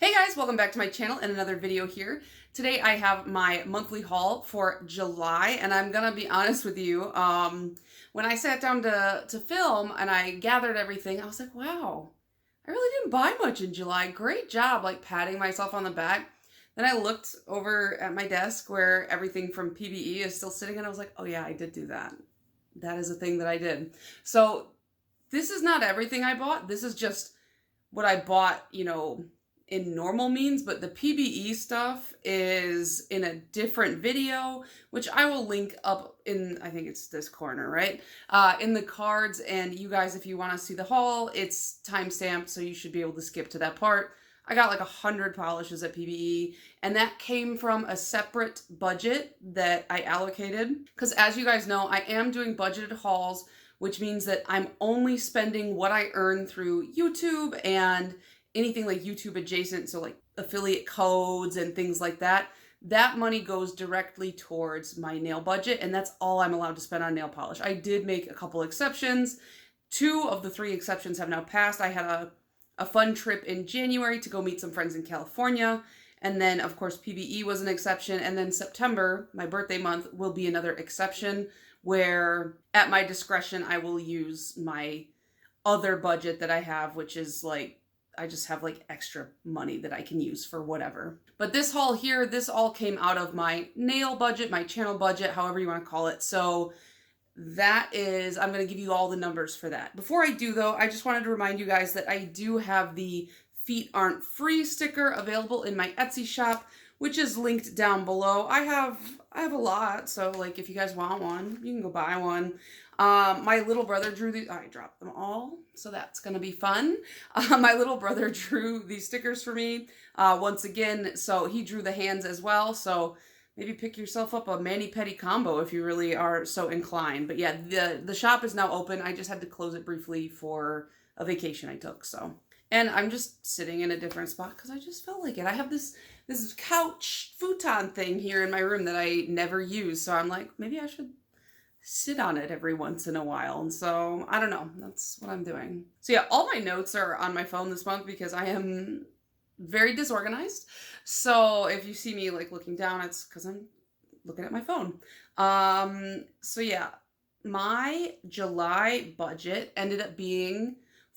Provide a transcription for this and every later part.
Hey guys, welcome back to my channel and another video here. Today I have my monthly haul for July, and I'm gonna be honest with you, when I sat down to film and I gathered everything, I was like, wow, I really didn't buy much in July. Great job, like patting myself on the back. Then I looked over at my desk where everything from PBE is still sitting, and I was like, oh yeah, I did do that. That is a thing that I did. So this is not everything I bought. This is just what I bought, in normal means, but the PBE stuff is in a different video, which I will link up in, I think it's this corner, right? In the cards, and you guys, if you want to see the haul, it's timestamped, so you should be able to skip to that part. I got like 100 polishes at PBE, and that came from a separate budget that I allocated. Because as you guys know, I am doing budgeted hauls, which means that I'm only spending what I earn through YouTube and anything like YouTube adjacent, so like affiliate codes and things like that. That money goes directly towards my nail budget, and that's all I'm allowed to spend on nail polish. I did make a couple exceptions. 2 of the 3 exceptions have now passed. I had a fun trip in January to go meet some friends in California, and then of course PBE was an exception, and then September, my birthday month, will be another exception where at my discretion I will use my other budget that I have, which is like I just have like extra money that I can use for whatever. But this haul here, this all came out of my nail budget, my channel budget, however you want to call it. So that is, I'm going to give you all the numbers for that. Before I do though, I just wanted to remind you guys that I do have the Feet Aren't Free sticker available in my Etsy shop, which is linked down below. I have a lot, so like if you guys want one, you can go buy one. My little brother drew these. I dropped them all, so that's gonna be fun. My little brother drew these stickers for me once again, so he drew the hands as well. So maybe pick yourself up a mani-pedi combo if you really are so inclined. But yeah, the shop is now open. I just had to close it briefly for a vacation I took. So, and I'm just sitting in a different spot because I just felt like it. I have this couch futon thing here in my room that I never use, so I'm like, maybe I should sit on it every once in a while. And so I don't know, that's what I'm doing. So yeah, all my notes are on my phone this month because I am very disorganized. So if you see me like looking down, it's because I'm looking at my phone. So yeah, my July budget ended up being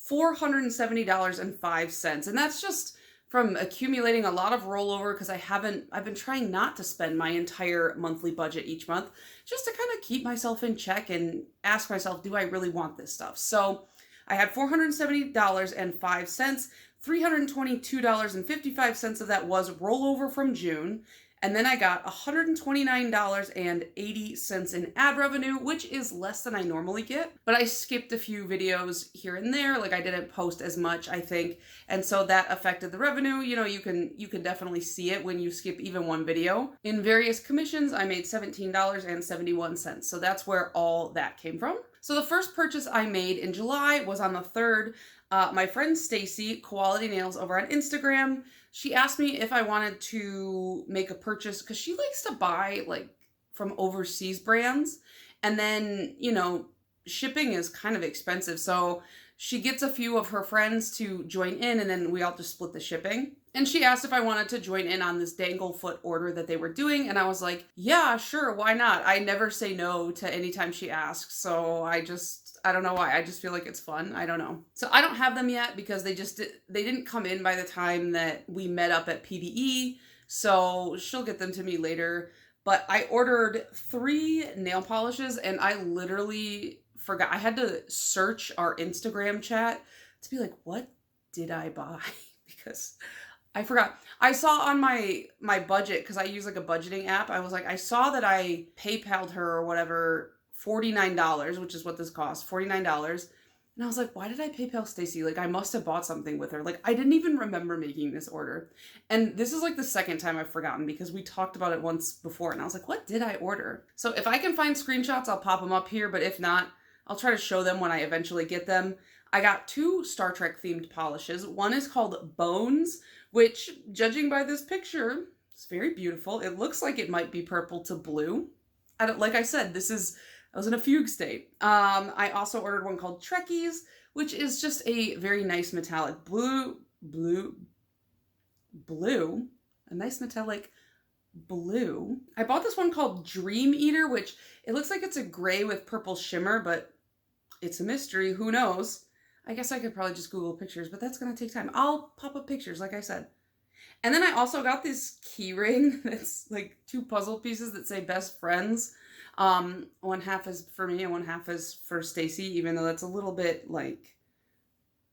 $470.05, and that's just from accumulating a lot of rollover because I've been trying not to spend my entire monthly budget each month, just to kind of keep myself in check and ask myself, do I really want this stuff? So I had $470.05, $322.55 of that was rollover from June. And then I got $129.80 in ad revenue, which is less than I normally get. But I skipped a few videos here and there, like I didn't post as much, I think. And so that affected the revenue. You know, you can definitely see it when you skip even one video. In various commissions, I made $17.71. So that's where all that came from. So the first purchase I made in July was on the 3rd. My friend Stacy, Quality Nails over on Instagram, she asked me if I wanted to make a purchase because she likes to buy like from overseas brands, and then, shipping is kind of expensive. So she gets a few of her friends to join in, and then we all just split the shipping. And she asked if I wanted to join in on this dangle foot order that they were doing. And I was like, yeah, sure, why not? I never say no to any time she asks. So I don't know why. I just feel like it's fun. I don't know. So I don't have them yet because they didn't come in by the time that we met up at PBE. So she'll get them to me later. But I ordered 3 nail polishes, and I literally forgot. I had to search our Instagram chat to be like, what did I buy? Because I forgot. I saw on my budget, because I use like a budgeting app, I was like, I saw that I PayPal'd her or whatever $49, which is what this cost, $49. And I was like, why did I PayPal Stacy? Like, I must have bought something with her. Like, I didn't even remember making this order. And this is like the second time I've forgotten because we talked about it once before. And I was like, what did I order? So if I can find screenshots, I'll pop them up here. But if not, I'll try to show them when I eventually get them. I got 2 Star Trek themed polishes. One is called Bones, which, judging by this picture, is very beautiful. It looks like it might be purple to blue. Like I said, I was in a fugue state. I also ordered one called Trekkies, which is just a very nice metallic blue. blue, a nice metallic blue. I bought this one called Dream Eater, which it looks like it's a gray with purple shimmer, but it's a mystery. Who knows? I guess I could probably just Google pictures, but that's going to take time. I'll pop up pictures, like I said. And then I also got this key ring that's like 2 puzzle pieces that say best friends. One half is for me and one half is for Stacy, even though that's a little bit like,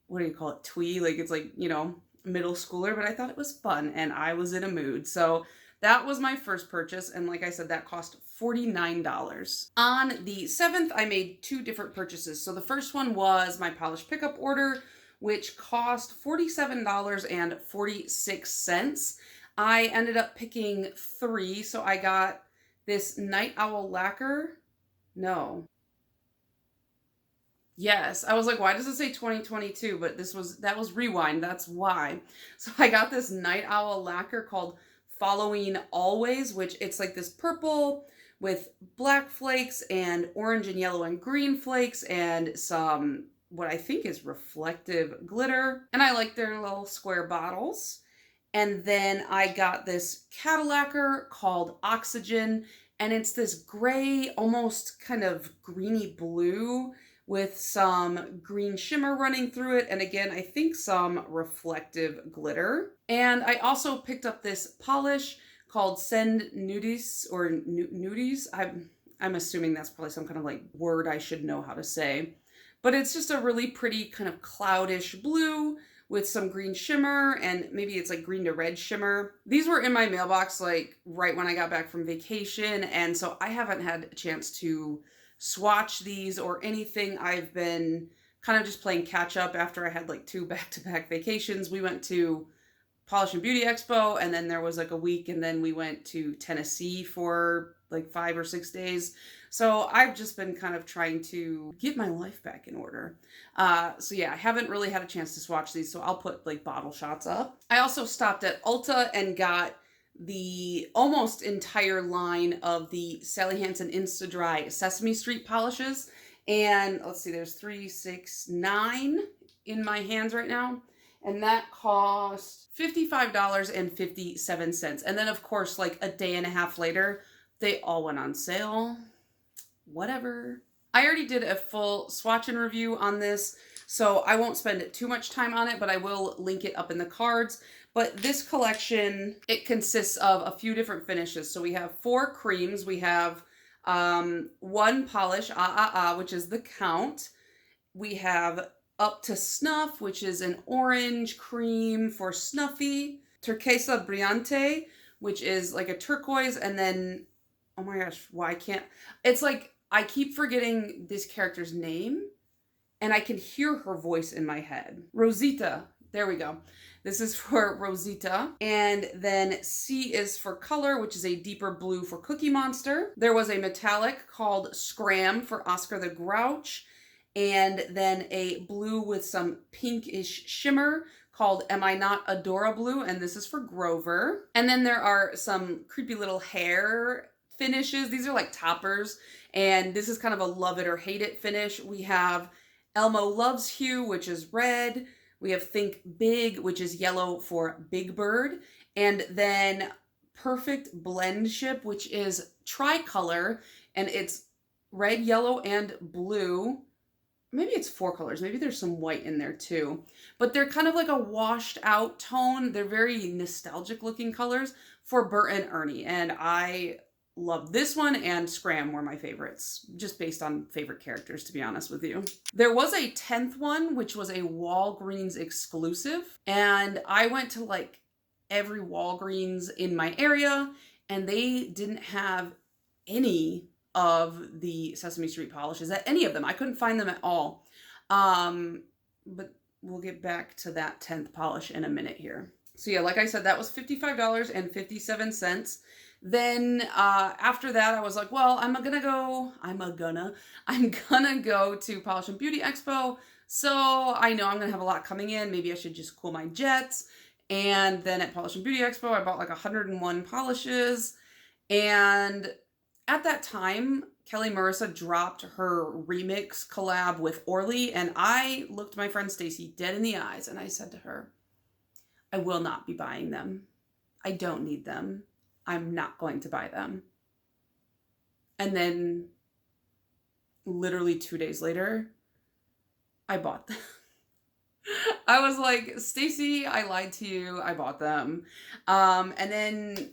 what do you call it? Twee. Like it's like, you know, middle schooler, but I thought it was fun and I was in a mood. So that was my first purchase. And like I said, that cost $49. On the 7th, I made 2 different purchases. So the first one was my polish pickup order, which cost $47.46. I ended up picking 3. So I got this Night Owl lacquer. No. Yes, I was like, why does it say 2022? But that was Rewind. That's why. So I got this Night Owl lacquer called Following Always, which it's like this purple with black flakes and orange and yellow and green flakes and some what I think is reflective glitter. And I like their little square bottles. And then I got this Cadillacer called Oxygen, and it's this gray, almost kind of greeny blue with some green shimmer running through it. And again, I think some reflective glitter. And I also picked up this polish called Send Nudies or Nudies. I'm assuming that's probably some kind of like word I should know how to say. But it's just a really pretty kind of cloudish blue with some green shimmer, and maybe it's like green to red shimmer. These were in my mailbox like right when I got back from vacation, and so I haven't had a chance to swatch these or anything. I've been kind of just playing catch up after I had like 2 back-to-back vacations. We went to Polish and Beauty Expo, and then there was like a week, and then we went to Tennessee for like 5 or 6 days. So I've just been kind of trying to get my life back in order. So yeah, I haven't really had a chance to swatch these, so I'll put like bottle shots up. I also stopped at Ulta and got the almost entire line of the Sally Hansen Insta-Dry Sesame Street polishes. And let's see, there's 3, 6, 9 in my hands right now. And that cost $55.57. And then of course, like a day and a half later, they all went on sale. Whatever. I already did a full swatch and review on this, so I won't spend too much time on it, but I will link it up in the cards. But this collection, it consists of a few different finishes. So we have 4 creams. We have 1 polish, which is the Count. We have Up to Snuff, which is an orange cream for Snuffy. Turquesa Brillante, which is like a turquoise, and then, oh my gosh, why can't, it's like, I keep forgetting this character's name, and I can hear her voice in my head. Rosita, there we go. This is for Rosita. And then C is for Color, which is a deeper blue for Cookie Monster. There was a metallic called Scram for Oscar the Grouch. And then a blue with some pinkish shimmer called Am I Not Adora Blue? And this is for Grover. And then there are some creepy little hair finishes. These are like toppers. And this is kind of a love it or hate it finish. We have Elmo Loves Hue, which is red. We have Think Big, which is yellow for Big Bird. And then Perfect Blendship, which is tricolor. And it's red, yellow, and blue. Maybe it's 4 colors. Maybe there's some white in there too. But they're kind of like a washed out tone. They're very nostalgic looking colors for Bert and Ernie. And I love this one, and Scram were my favorites, just based on favorite characters, to be honest with you. There was a 10th one, which was a Walgreens exclusive. And I went to like every Walgreens in my area, and they didn't have any of the Sesame Street polishes at any of them. I couldn't find them at all. But we'll get back to that 10th polish in a minute here. So yeah, like I said, that was $55.57. Then after that, I was like, well, I'm gonna go to Polish and Beauty Expo. So I know I'm gonna have a lot coming in. Maybe I should just cool my jets. And then at Polish and Beauty Expo, I bought like 101 polishes. And at that time, Kelly Marissa dropped her remix collab with Orly, and I looked my friend Stacy dead in the eyes, and I said to her, I will not be buying them. I don't need them. I'm not going to buy them. And then literally 2 days later, I bought them. I was like, Stacy, I lied to you. I bought them. And then,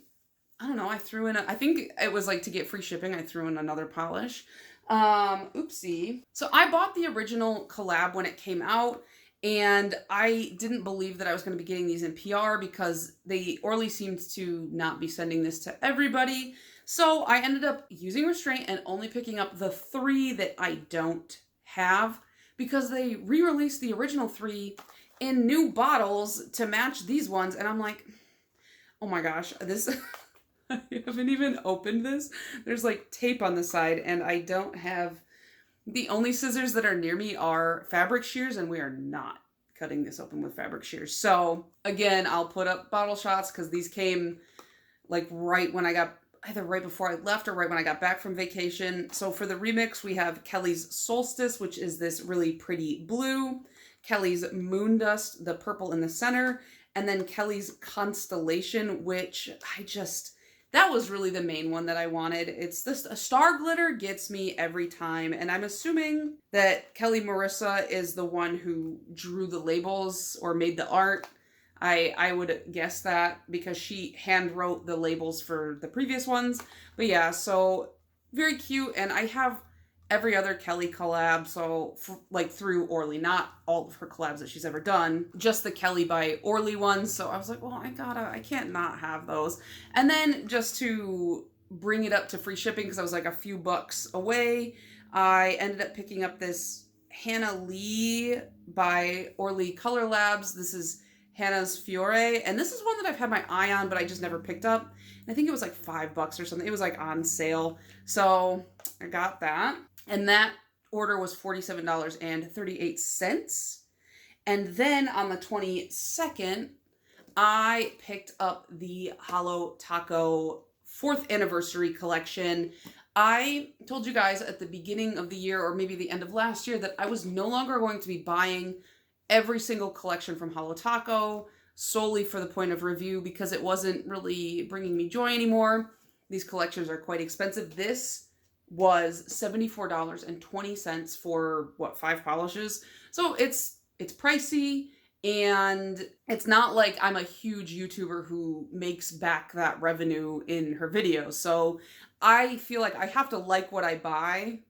I don't know, I threw in, I think it was like to get free shipping, I threw in another polish. Oopsie. So I bought the original collab when it came out, and I didn't believe that I was going to be getting these in PR because Orly seems to not be sending this to everybody. So I ended up using restraint and only picking up the 3 that I don't have, because they re-released the original 3 in new bottles to match these ones. And I'm like, oh my gosh, this, I haven't even opened this. There's like tape on the side, and I don't have, the only scissors that are near me are fabric shears, and we are not cutting this open with fabric shears. So again, I'll put up bottle shots because these came like right when I got, either right before I left or right when I got back from vacation. So for the remix, we have Kelly's Solstice, which is this really pretty blue, Kelly's Moon Dust, the purple in the center, and then Kelly's Constellation, which that was really the main one that I wanted. It's this, a star glitter gets me every time, and I'm assuming that Kelly Marissa is the one who drew the labels or made the art. I would guess that because she hand wrote the labels for the previous ones. But yeah, so very cute. And I have every other Kelly collab, so like through Orly, not all of her collabs that she's ever done, just the Kelly by Orly ones. So I was like, well, I can't not have those. And then just to bring it up to free shipping, because I was like a few bucks away, I ended up picking up this Hannah Lee by Orly Color Labs. This is Hannah's Fiore, and this is one that I've had my eye on, but I just never picked up. And I think it was like $5 or something. It was like on sale. So I got that. And that order was $47.38. And then on the 22nd, I picked up the Holo Taco 4th anniversary collection. I told you guys at the beginning of the year, or maybe the end of last year, that I was no longer going to be buying every single collection from Holo Taco solely for the point of review, because it wasn't really bringing me joy anymore. These collections are quite expensive. This was $74.20 for what, 5 polishes. So it's pricey, and it's not like I'm a huge YouTuber who makes back that revenue in her videos. So I feel like I have to like what I buy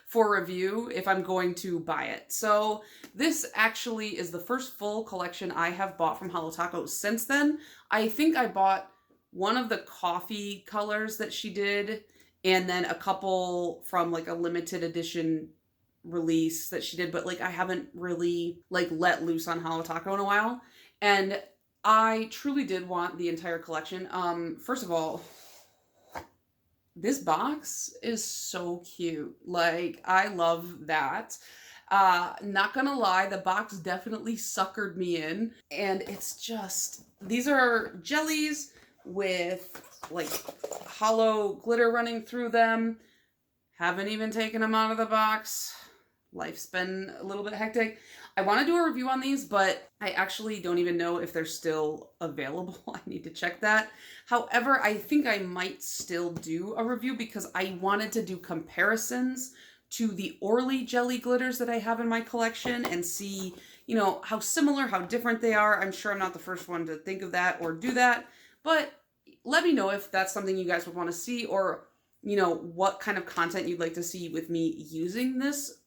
for review if I'm going to buy it. So this actually is the first full collection I have bought from Holo Taco since then. I think I bought one of the coffee colors that she did, and then a couple from like a limited edition release that she did, but like I haven't really like let loose on Holo Taco in a while. And I truly did want the entire collection. First of all, this box is so cute. Like, I love that. Not gonna lie, the box definitely suckered me in. And it's just, these are jellies with like hollow glitter running through them. Haven't even taken them out of the box. Life's been a little bit hectic. I want to do a review on these, but I actually don't even know if they're still available. I need to check that. However, I think I might still do a review because I wanted to do comparisons to the Orly jelly glitters that I have in my collection and see, you know, how similar, how different they are. I'm sure I'm not the first one to think of that or do that, but let me know if that's something you guys would want to see, or, you know, what kind of content you'd like to see with me using this.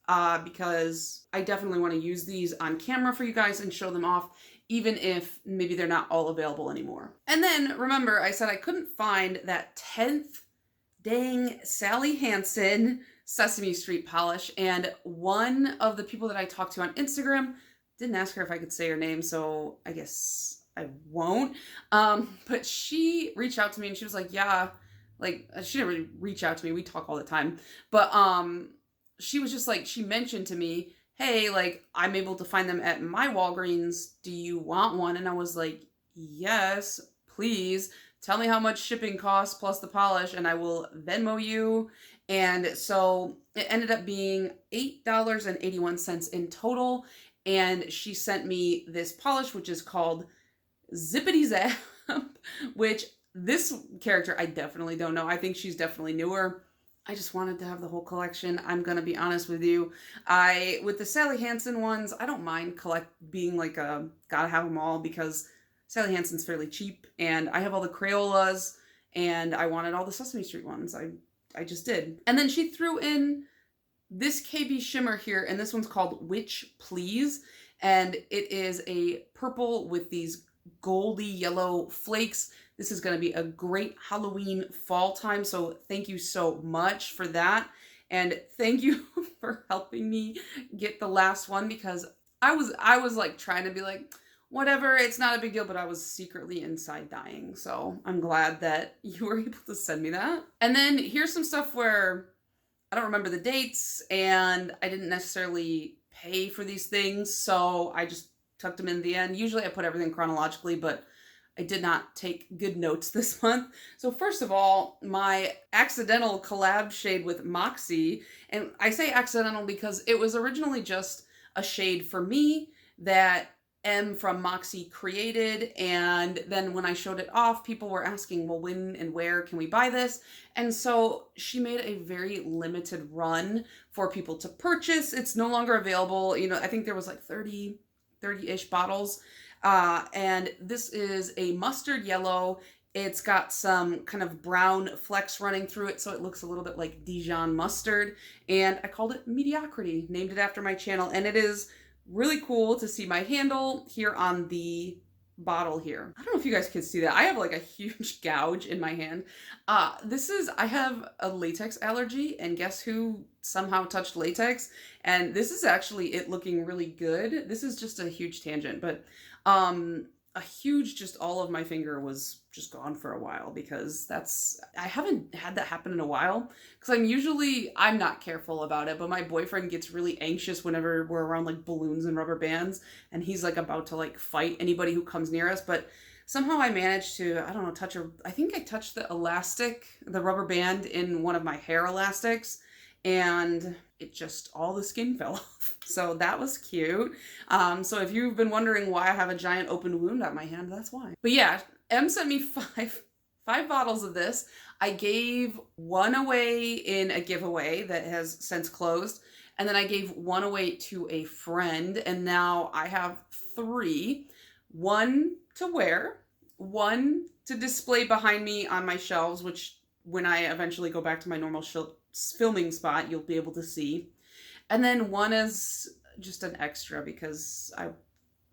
Because I definitely want to use these on camera for you guys and show them off, even if maybe they're not all available anymore. And then remember, I said I couldn't find that 10th dang Sally Hansen Sesame Street polish, and one of the people that I talked to on Instagram, didn't ask her if I could say her name, so I guess I won't. But she reached out to me and she was like, yeah, like, she didn't really reach out to me, we talk all the time, but she was just like, she mentioned to me, hey, like, I'm able to find them at my Walgreens. Do you want one? And I was like, yes, please. Tell me how much shipping costs plus the polish, and I will Venmo you. And so it ended up being $8.81 in total. and she sent me this polish, which is called Zippity Zap, which this character I definitely don't know. I think she's definitely newer. I just wanted to have the whole collection. I'm gonna be honest with you. With the Sally Hansen ones, I don't mind being like a gotta have them all, because Sally Hansen's fairly cheap, and I have all the Crayolas, and I wanted all the Sesame Street ones. I just did. And then she threw in this KB shimmer here, and this one's called Witch Please, and it is a purple with these goldy yellow flakes. This is going to be a great Halloween fall time, so thank you so much for that. And thank you for helping me get the last one, because I was like trying to be like, whatever, it's not a big deal, but I was secretly inside dying. So I'm glad that you were able to send me that. And then here's some stuff where I don't remember the dates, and I didn't necessarily pay for these things, so I just tucked them in the end. Usually I put everything chronologically, but I did not take good notes this month. So first of all, my accidental collab shade with Moxie, and I say accidental because it was originally just a shade for me that M from Moxie created, and then when I showed it off, people were asking, well, when and where can we buy this? And so she made a very limited run for people to purchase. It's no longer available. You know, I think there was like 30-ish bottles. And this is a mustard yellow. It's got some kind of brown flecks running through it, so it looks a little bit like Dijon mustard. And I called it Mediocrity, named it after my channel. And it is really cool to see my handle here on the bottle here. I don't know if you guys can see that. I have like a huge gouge in my hand. I have a latex allergy, and guess who somehow touched latex? And this is actually it looking really good. This is just a huge tangent, but just all of my finger was just gone for a while, because I haven't had that happen in a while, because I'm not careful about it, but my boyfriend gets really anxious whenever we're around like balloons and rubber bands, and he's like about to like fight anybody who comes near us. But somehow I managed to, I don't know, I think I touched the rubber band in one of my hair elastics, and all the skin fell off. So that was cute. So if you've been wondering why I have a giant open wound on my hand, that's why. But yeah, M sent me five bottles of this. I gave one away in a giveaway that has since closed, and then I gave one away to a friend, and now I have 3. One to wear, one to display behind me on my shelves, which when I eventually go back to my normal filming spot, you'll be able to see. And then one is just an extra because I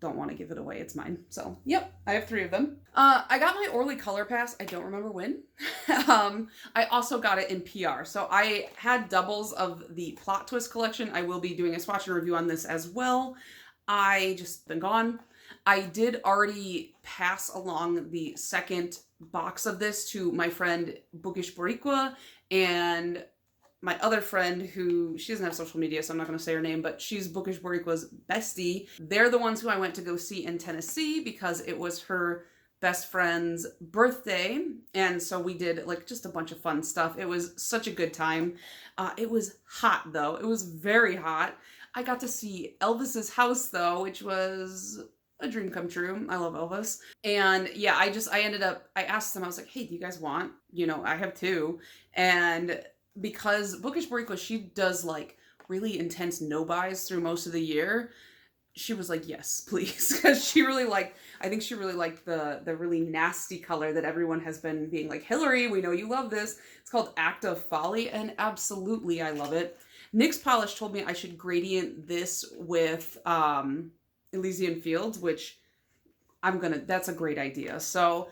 don't want to give it away. It's mine. So, yep, I have 3 of them. I got my Orly Color Pass. I don't remember when. I also got it in PR. So I had doubles of the Plot Twist collection. I will be doing a swatch and review on this as well. I just been gone. I did already pass along the second box of this to my friend Bookish Boricua and my other friend, who, she doesn't have social media, so I'm not going to say her name, but she's Bookish Boricua's bestie. They're the ones who I went to go see in Tennessee because it was her best friend's birthday. And so we did like just a bunch of fun stuff. It was such a good time. It was hot though. It was very hot. I got to see Elvis's house though, which was a dream come true. I love Elvis. And yeah, I asked them, I was like, hey, do you guys want, I have 2. And because Bookish Boricua, she does like really intense no-buys through most of the year, she was like, yes, please. Because I think she really liked the really nasty color that everyone has been being like, Hillary, we know you love this. It's called Act of Folly, and absolutely I love it. NYX Polish told me I should gradient this with Elysian Fields, which that's a great idea. So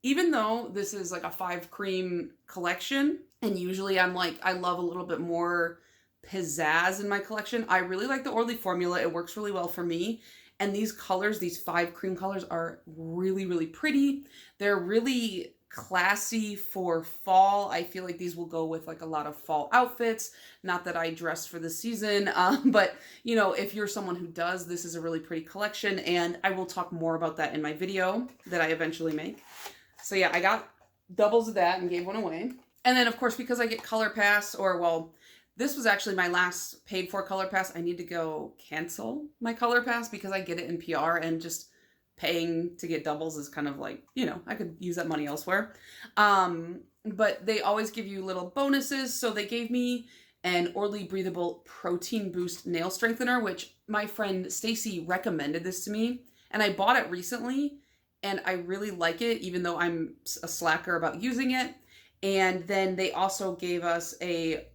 even though this is like a 5 cream collection, and usually I'm like, I love a little bit more pizzazz in my collection, I really like the Orly formula. It works really well for me. And these colors, these 5 cream colors, are really, really pretty. They're really classy for fall. I feel like these will go with like a lot of fall outfits. Not that I dress for the season, but if you're someone who does, this is a really pretty collection, and I will talk more about that in my video that I eventually make. So yeah, I got doubles of that and gave one away. And then of course, because I get Color Pass, This was actually my last paid for Color Pass. I need to go cancel my Color Pass because I get it in PR, and just paying to get doubles is kind of like, I could use that money elsewhere. But they always give you little bonuses. So they gave me an Orly Breathable Protein Boost Nail Strengthener, which my friend Stacy recommended this to me. And I bought it recently, and I really like it, even though I'm a slacker about using it. And then they also gave us a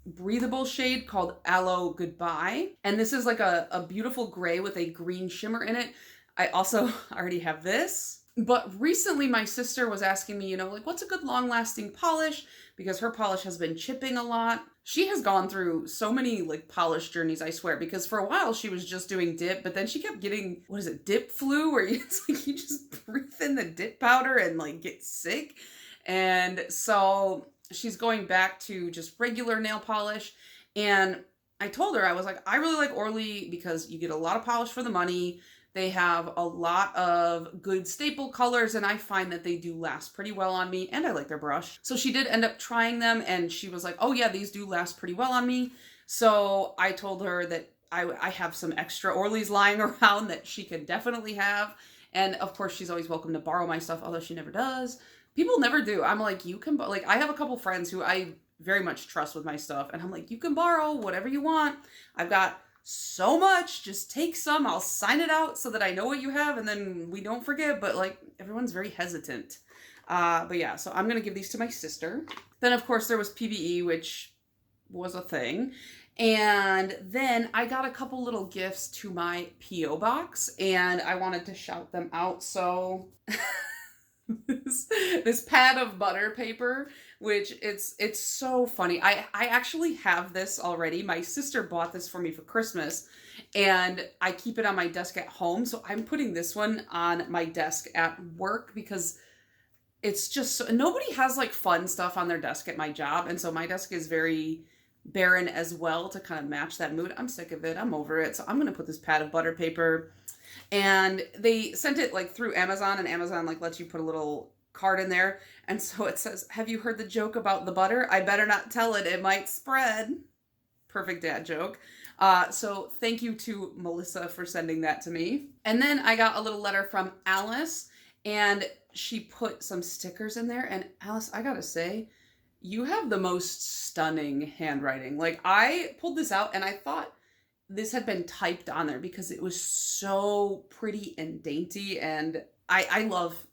breathable shade called Aloe Goodbye. And this is like a beautiful gray with a green shimmer in it. I also already have this. But recently my sister was asking me, like, what's a good long-lasting polish? Because her polish has been chipping a lot. She has gone through so many like polish journeys, I swear, because for a while she was just doing dip, but then she kept getting, dip flu, where it's like you just breathe in the dip powder and like get sick. And so she's going back to just regular nail polish. And I told her, I was like, I really like Orly because you get a lot of polish for the money. They have a lot of good staple colors, and I find that they do last pretty well on me, and I like their brush. So she did end up trying them, and she was like, oh yeah, these do last pretty well on me. So I told her that I have some extra Orly's lying around that she could definitely have. And of course, she's always welcome to borrow my stuff, although she never does. People never do. I'm like, you can, like, I have a couple friends who I very much trust with my stuff, and I'm like, you can borrow whatever you want. I've got so much, just take some, I'll sign it out so that I know what you have, and then we don't forget. But like, everyone's very hesitant. But yeah, so I'm gonna give these to my sister. Then of course there was PBE, which was a thing. And then I got a couple little gifts to my P.O. box, and I wanted to shout them out. So this pad of butter paper, which it's so funny. I actually have this already. My sister bought this for me for Christmas, and I keep it on my desk at home. So I'm putting this one on my desk at work because it's just nobody has like fun stuff on their desk at my job. And so my desk is very barren as well to kind of match that mood. I'm sick of it. I'm over it. So I'm going to put this pad of butter paper. And they sent it like through Amazon, and Amazon like lets you put a little card in there. And so it says, have you heard the joke about the butter? I better not tell it. It might spread. Perfect dad joke. So thank you to Melissa for sending that to me. And then I got a little letter from Alice, and she put some stickers in there. And Alice, I gotta say, you have the most stunning handwriting. Like, I pulled this out and I thought this had been typed on there because it was so pretty and dainty, and I love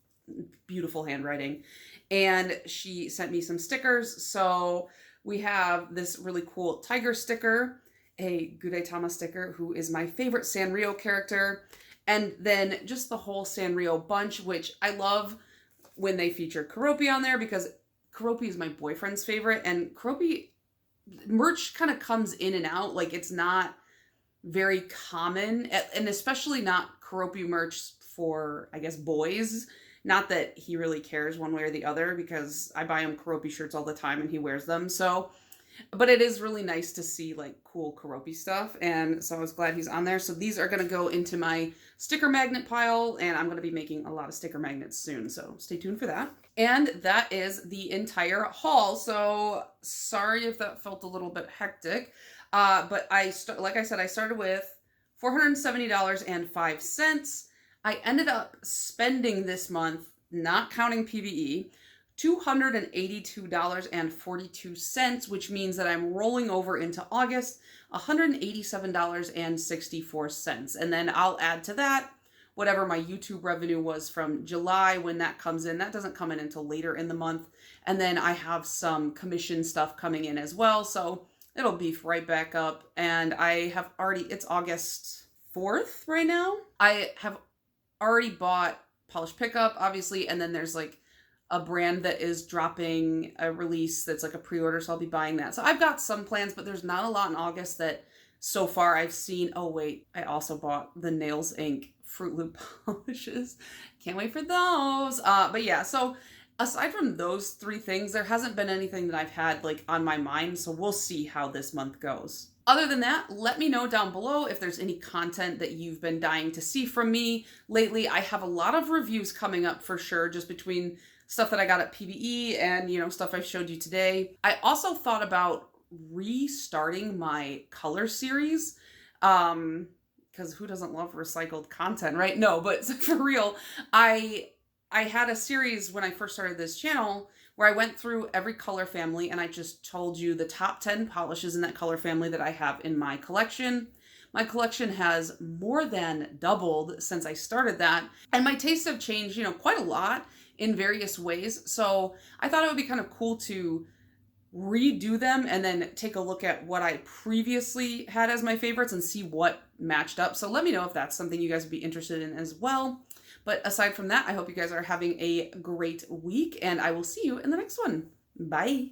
beautiful handwriting. And she sent me some stickers. So we have this really cool tiger sticker, a Gudetama sticker, who is my favorite Sanrio character, and then just the whole Sanrio bunch, which I love when they feature Keroppi on there, because Keroppi is my boyfriend's favorite, and Keroppi merch kind of comes in and out. Like, it's not very common, and especially not Keroppi merch for, I guess, boys. Not that he really cares one way or the other, because I buy him Keroppi shirts all the time and he wears them. So, but it is really nice to see like cool Keroppi stuff, and so I was glad he's on there. So these are going to go into my sticker magnet pile, and I'm going to be making a lot of sticker magnets soon, so stay tuned for that. And that is the entire haul. So sorry if that felt a little bit hectic. But like I said, I started with $470.05. I ended up spending this month, not counting PBE, $282.42, which means that I'm rolling over into August, $187.64. And then I'll add to that whatever my YouTube revenue was from July when that comes in. That doesn't come in until later in the month. And then I have some commission stuff coming in as well. So it'll beef right back up. And I have already, it's August 4th right now. I have already bought Polish Pickup, obviously. And then there's like a brand that is dropping a release that's like a pre-order. So I'll be buying that. So I've got some plans, but there's not a lot in August that so far I've seen. Oh wait, I also bought the Nails Inc. Fruit Loop polishes. Can't wait for those. But yeah, so aside from those three things, there hasn't been anything that I've had like on my mind. So we'll see how this month goes. Other than that, let me know down below if there's any content that you've been dying to see from me lately. I have a lot of reviews coming up for sure, just between stuff that I got at PBE and, you know, stuff I showed you today. I also thought about restarting my color series. Because who doesn't love recycled content, right? No, but for real, I I had a series when I first started this channel where I went through every color family and I just told you the top 10 polishes in that color family that I have in my collection. My collection has more than doubled since I started that, and my tastes have changed, quite a lot in various ways. So I thought it would be kind of cool to redo them and then take a look at what I previously had as my favorites and see what matched up. So let me know if that's something you guys would be interested in as well. But aside from that, I hope you guys are having a great week, and I will see you in the next one. Bye.